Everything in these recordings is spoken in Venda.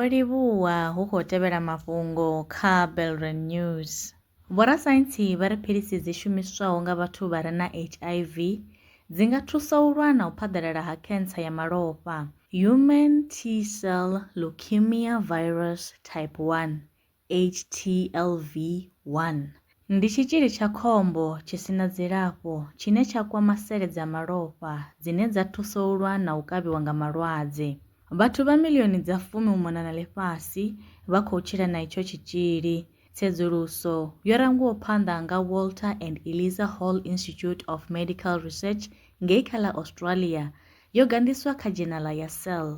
Olivhuwa hu khou tevhela mafhungo kha Belren News. Vhorasaintsi vha ri philisi dzi shumiswaho nga vhathu vha re na HIV dzi nga thusa u lwa na u phaḓalala ha khensa ya malofha, Human T-cell leukemia virus type 1, HTLV-1. Ndi tshitzhili tsha khombo tshi sina dzilafho tshine tsha kwama sele dza malofha dzine dza thusa u lwa na u kavhiwa nga malwadze. Vhathu vha milioni dza 10 u mona na ḽifhasi vha khou tshila na itsho tshitzhili. Tsedzuluso yo rangiwaho phanḓa nga Walter and Eliza Hall Institute of Medical Research ngei kha ḽa Australia yo gandiswa kha dzhenala ya Cell.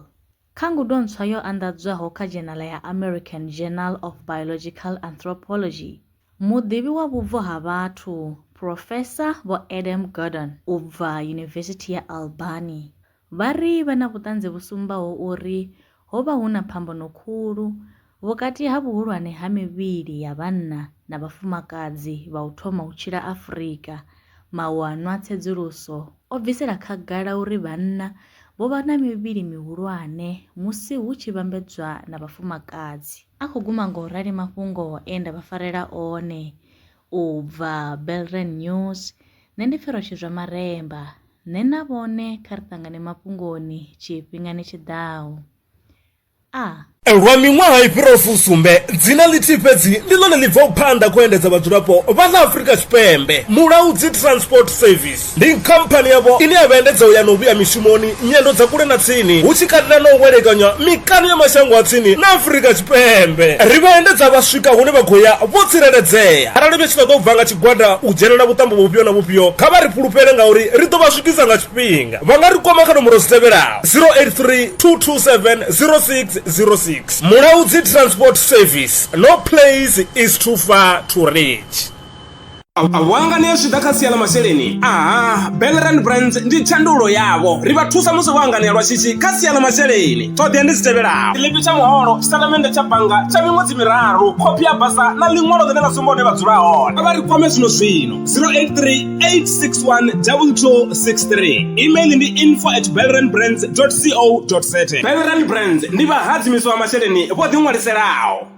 Kha ngudo ntswa yo anḓadzwaho kha dzhenala ya American Journal of Biological Anthropology, muḓivhi wa vhubvo ha vhathu Professor Vho Adam Gordon u bva Yunivesithi ya Albany vha ri vha na vhuṱanzi vhu sumbaho uri ho vha hu na phambano khulu vhukati ha vhuhulwane ha mivhili ya vhanna na vhafumakadzi vha u thoma u tshila Afrika. Mawanwa tsedzuluso o bvisela khagala uri vhanna vho vha na mivhili mihulwane musi hu tshi vhambedzwa na vhafumakadzi. A khou guma ngo rali mafhungo nda vha farela one u bva Belren News. Nṋe ndi Pfiroshe zwa Maremba, nṋe na vhone kha ri ṱangane mafhungoni tshifhingani tshiḓaho. Lwa miṅwaha I fhiraho fusumbe dzina ḽithihi fhedzi ndi ḽone ḽi bvaho phanḓa khou endedza vhadzulapo vha ḽa Afrika Tshipembe. Mulaudzi Transport Service ndi khamphani yavho ine ya vha endedza u ya na u vhuya mishumoni nyendo dza kule na tsini hu tshi katela na u welekanya mikano ya mashango a tsini na Afrika Tshipembe. Ri vha endedza vha swika hune vha khou ya vho tsireledzea. Arali vha tshi ṱoḓa u bva nga tshigwada u dzhenelela vhuṱambo vhufhio na vhufhio kha vha ri fhulufhele ngauri ri ḓo vha swikisa nga tshifhinga. Vha nga ri kwama kha nomboro dzi tevhelaho 083 227 0606. Mulaudzi Transport Service. No place is too far to reach. Awanga ya swika kha sia ḽa masheleni. Belren Brands ndi tshandulo yavho. Ri vha thusa musi wangani lwa shishi kha sia ḽa masheleni. Ṱhoḓea ndi dzi tevhelaho: ḽipi tsha muholo, tshitatamennde tsha bannga tsha miṅwedzi miraru, khophi ya basa na ḽiṅwalo ḽine ḽa sumba hune vha dzula hone. Vha ri kwame zwino 083 861 2263. Email ndi info@belrenbrands.co.za. Belren Brands ndi vhahadzimiswa ha masheleni vho ḓi ṅwaliselaho.